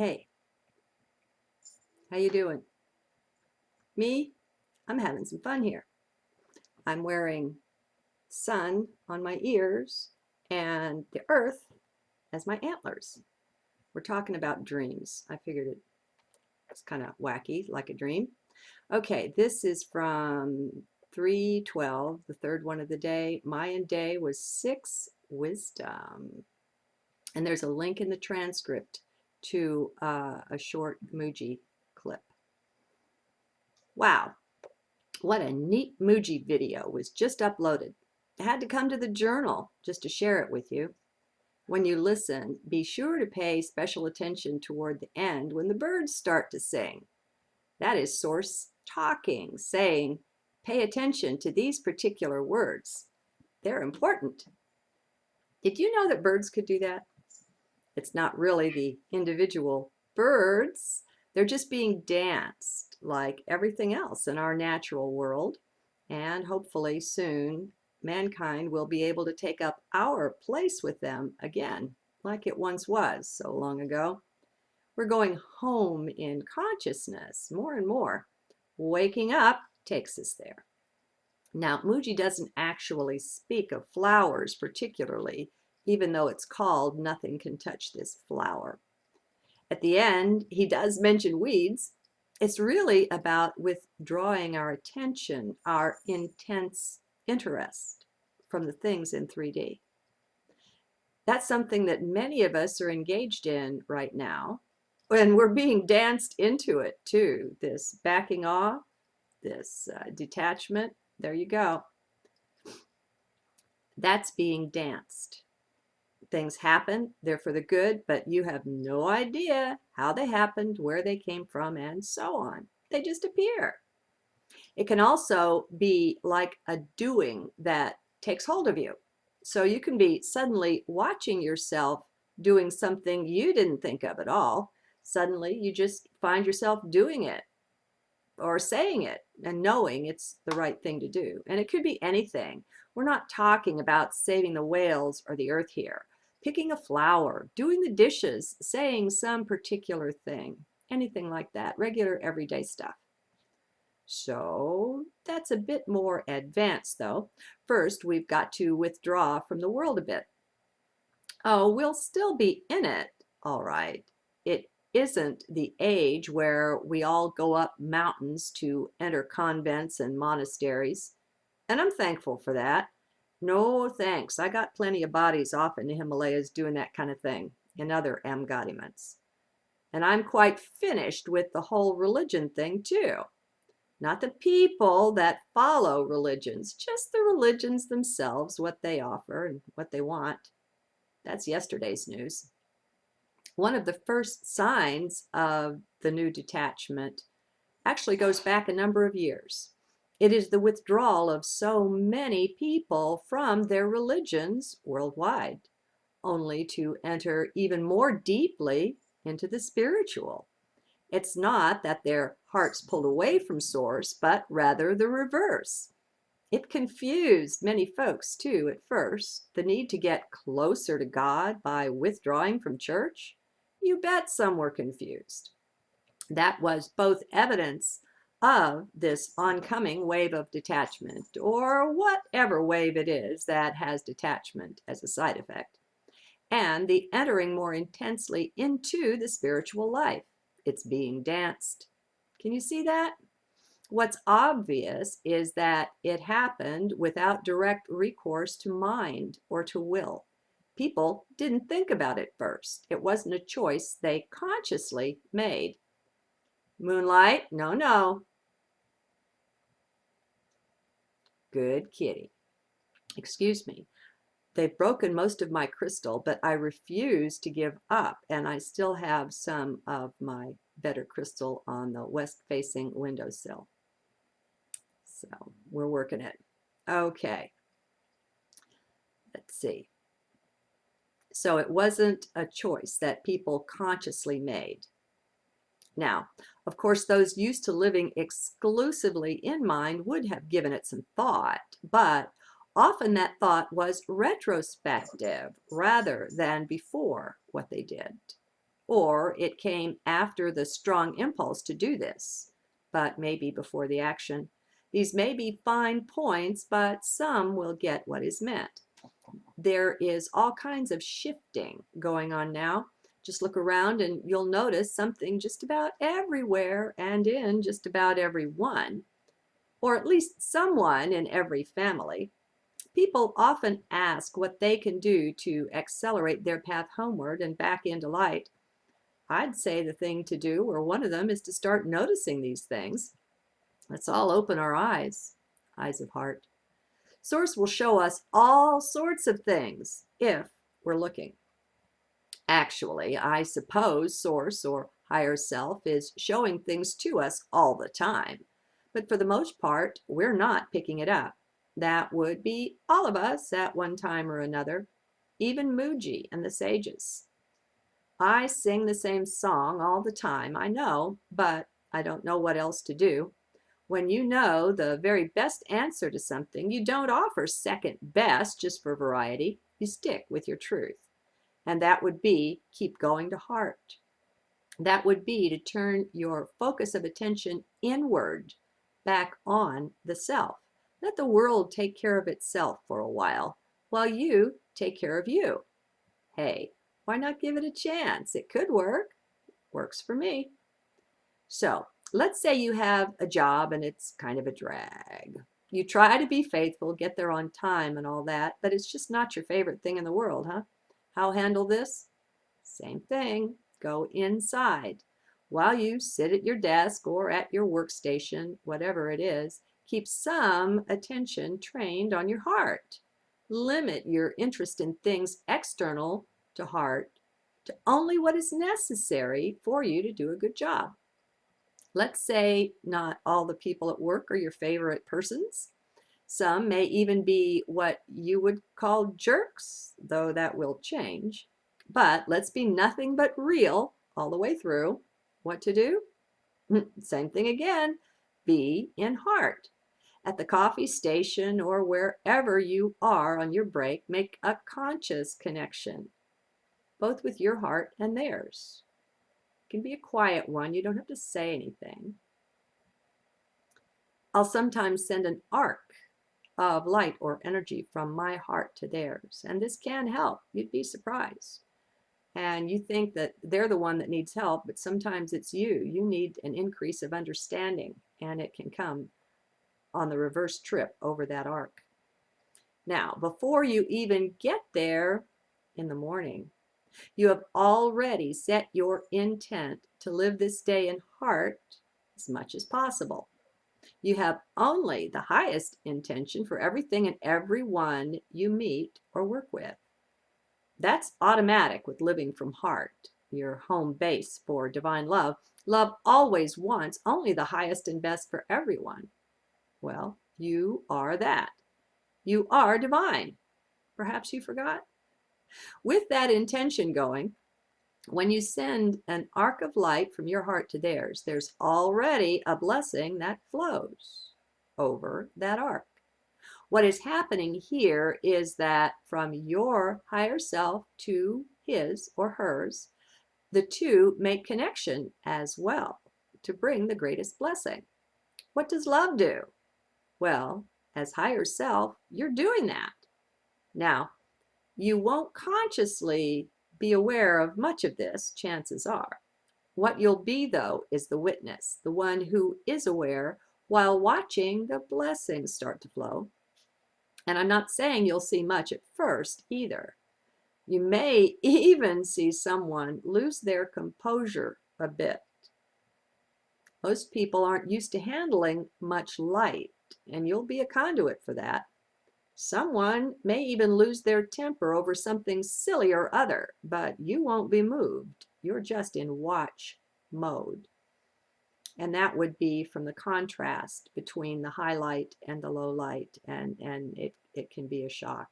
Hey, how you doing? Me? I'm having some fun here. I'm wearing sun on my ears and the earth as my antlers. We're talking about dreams. I figured it's kind of wacky, like a dream. Okay, this is from 312, the third one of the day. Mayan day was 6 wisdom. And there's a link in the transcript to a short Mooji clip. Wow, what a neat Mooji video was just uploaded. I had to come to the journal just to share it with you. When you listen, be sure to pay special attention toward the end when the birds start to sing. That is Source talking, saying, pay attention to these particular words. They're important. Did you know that birds could do that? It's not really the individual birds. They're just being danced like everything else in our natural world. And hopefully soon, mankind will be able to take up our place with them again, like it once was so long ago. We're going home in consciousness more and more. Waking up takes us there. Now, Mooji doesn't actually speak of flowers particularly, even though it's called Nothing Can Touch This Flower. At the end, he does mention weeds. It's really about withdrawing our attention, our intense interest from the things in 3D. That's something that many of us are engaged in right now. And we're being danced into it too. This backing off, this detachment. There you go. That's being danced. Things happen, they're for the good, but you have no idea how they happened, where they came from, and so on. They just appear. It can also be like a doing that takes hold of you. So you can be suddenly watching yourself doing something you didn't think of at all. Suddenly you just find yourself doing it or saying it and knowing it's the right thing to do. And it could be anything. We're not talking about saving the whales or the earth here. Picking a flower, doing the dishes, saying some particular thing, anything like that, regular everyday stuff. So that's a bit more advanced though. First, we've got to withdraw from the world a bit. Oh, we'll still be in it, all right. It isn't the age where we all go up mountains to enter convents and monasteries, and I'm thankful for that. No thanks. I got plenty of bodies off in the Himalayas doing that kind of thing in other embodiments. And I'm quite finished with the whole religion thing too. Not the people that follow religions, just the religions themselves, what they offer and what they want. That's yesterday's news. One of the first signs of the new detachment actually goes back a number of years. It is the withdrawal of so many people from their religions worldwide, only to enter even more deeply into the spiritual. It's not that their hearts pulled away from Source, but rather the reverse. It confused many folks too at first, the need to get closer to God by withdrawing from church. You bet some were confused. That was both evidence of this oncoming wave of detachment, or whatever wave it is that has detachment as a side effect, and the entering more intensely into the spiritual life. It's being danced. Can you see that? What's obvious is that it happened without direct recourse to mind or to will. People didn't think about it first. It wasn't a choice they consciously made. Moonlight, no, no. Good kitty. Excuse me. They've broken most of my crystal, but I refuse to give up, and I still have some of my better crystal on the west-facing windowsill. So we're working it. Okay. Let's see. So it wasn't a choice that people consciously made. Now, of course, those used to living exclusively in mind would have given it some thought, but often that thought was retrospective rather than before what they did, or it came after the strong impulse to do this, but maybe before the action. These may be fine points, but some will get what is meant. There is all kinds of shifting going on now. Just look around and you'll notice something just about everywhere and in just about everyone, or at least someone in every family. People often ask what they can do to accelerate their path homeward and back into light. I'd say the thing to do, or one of them, is to start noticing these things. Let's all open our eyes, eyes of heart. Source will show us all sorts of things if we're looking. Actually, I suppose Source or higher self is showing things to us all the time. But for the most part, we're not picking it up. That would be all of us at one time or another, even Mooji and the sages. I sing the same song all the time, I know, but I don't know what else to do. When you know the very best answer to something, you don't offer second best just for variety. You stick with your truth. And that would be keep going to heart. That would be to turn your focus of attention inward, back on the self. Let the world take care of itself for a while you take care of you. Hey, why not give it a chance? It could work. Works for me. So let's say you have a job and it's kind of a drag. You try to be faithful, get there on time and all that, but it's just not your favorite thing in the world, huh? How handle this? Same thing. Go inside. While you sit at your desk or at your workstation, whatever it is, keep some attention trained on your heart. Limit your interest in things external to heart to only what is necessary for you to do a good job. Let's say not all the people at work are your favorite persons. Some may even be what you would call jerks, though that will change. But let's be nothing but real all the way through. What to do? Same thing again. Be in heart. At the coffee station or wherever you are on your break, make a conscious connection, both with your heart and theirs. It can be a quiet one. You don't have to say anything. I'll sometimes send an arc of light or energy from my heart to theirs, and this can help. You'd be surprised. And you think that they're the one that needs help, but sometimes it's you. You need an increase of understanding, and it can come on the reverse trip over that arc. Now, before you even get there in the morning, you have already set your intent to live this day in heart as much as possible. You have only the highest intention for everything and everyone you meet or work with. That's automatic with living from heart, your home base for divine love. Love always wants only the highest and best for everyone. Well, you are that. You are divine. Perhaps you forgot? With that intention going, when you send an arc of light from your heart to theirs, there's already a blessing that flows over that arc. What is happening here is that from your higher self to his or hers, the two make connection as well to bring the greatest blessing. What does love do? Well, as higher self, you're doing that. Now, you won't consciously be aware of much of this, chances are. What you'll be, though, is the witness, the one who is aware while watching the blessings start to flow. And I'm not saying you'll see much at first either. You may even see someone lose their composure a bit. Most people aren't used to handling much light, and you'll be a conduit for that. Someone may even lose their temper over something silly or other, but you won't be moved. You're just in watch mode. And that would be from the contrast between the high light and the low light, and it can be a shock.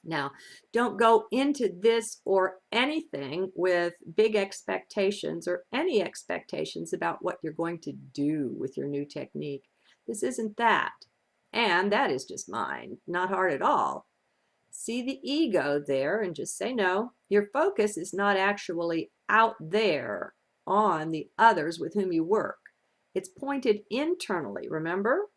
Now, don't go into this or anything with big expectations or any expectations about what you're going to do with your new technique. This isn't that. And that is just mine, not hard at all. See the ego there and just say no. Your focus is not actually out there on the others with whom you work. It's pointed internally, remember?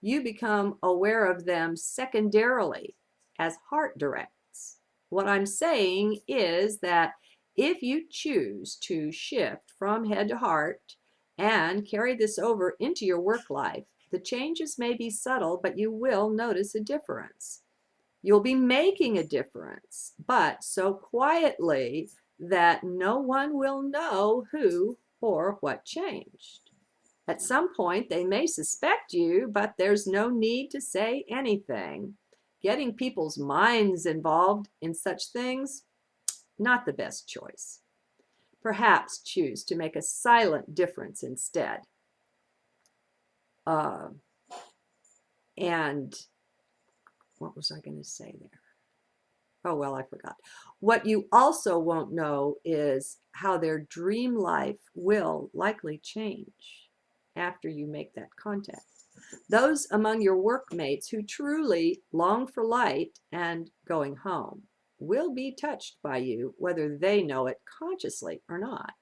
You become aware of them secondarily as heart directs. What I'm saying is that if you choose to shift from head to heart and carry this over into your work life, the changes may be subtle, but you will notice a difference. You'll be making a difference, but so quietly that no one will know who or what changed. At some point, they may suspect you, but there's no need to say anything. Getting people's minds involved in such things, not the best choice. Perhaps choose to make a silent difference instead. And what was I going to say there? Oh, well, I forgot. What you also won't know is how their dream life will likely change after you make that contact. Those among your workmates who truly long for light and going home will be touched by you, whether they know it consciously or not.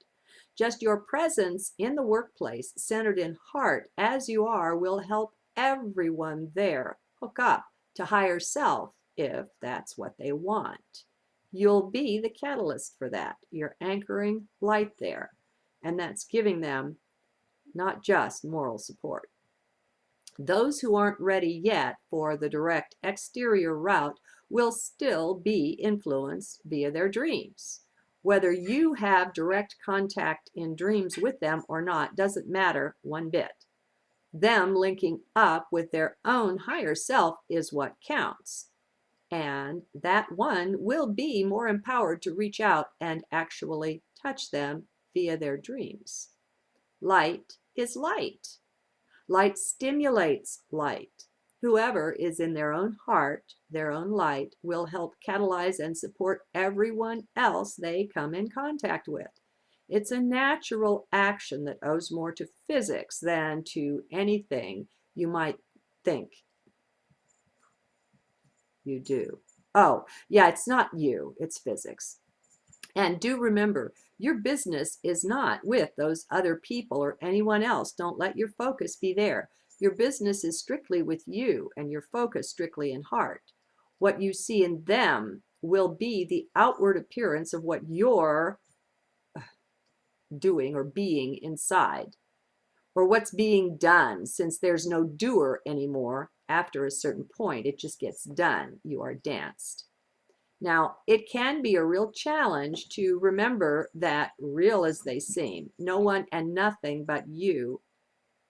Just your presence in the workplace, centered in heart as you are, will help everyone there hook up to higher self if that's what they want. You'll be the catalyst for that. You're anchoring light there, and that's giving them not just moral support. Those who aren't ready yet for the direct exterior route will still be influenced via their dreams. Whether you have direct contact in dreams with them or not doesn't matter one bit. Them linking up with their own higher self is what counts. And that one will be more empowered to reach out and actually touch them via their dreams. Light is light. Light stimulates light. Whoever is in their own heart, their own light, will help catalyze and support everyone else they come in contact with. It's a natural action that owes more to physics than to anything you might think you do. Oh, yeah, it's not you, it's physics. And do remember, your business is not with those other people or anyone else. Don't let your focus be there. Your business is strictly with you and your focus strictly in heart. What you see in them will be the outward appearance of what you're doing or being inside, or what's being done, since there's no doer anymore after a certain point. It just gets done. You are danced. Now, it can be a real challenge to remember that, real as they seem, no one and nothing but you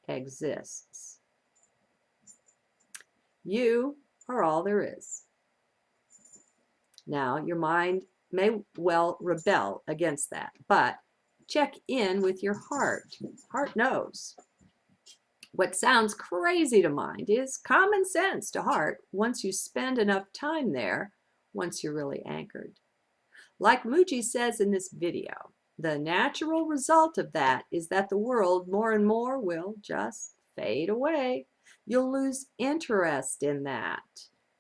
exists. You are all there is. Now, your mind may well rebel against that, but check in with your heart. Heart knows. What sounds crazy to mind is common sense to heart once you spend enough time there, once you're really anchored. Like Mooji says in this video, the natural result of that is that the world more and more will just fade away. You'll lose interest in that,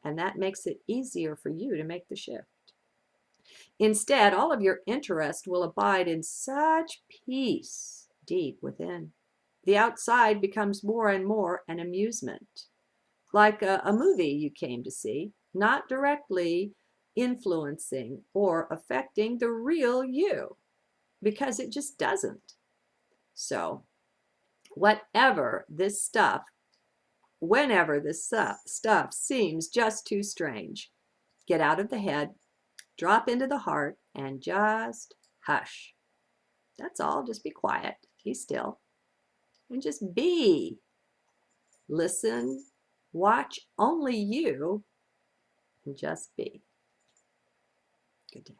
and that makes it easier for you to make the shift. Instead, all of your interest will abide in such peace deep within. The outside becomes more and more an amusement, like a movie you came to see, not directly influencing or affecting the real you, because it just doesn't. So whenever this stuff seems just too strange, get out of the head, drop into the heart, and just hush. That's all. Just be quiet, be still, and just be. Listen, watch only you, and just be. Good day.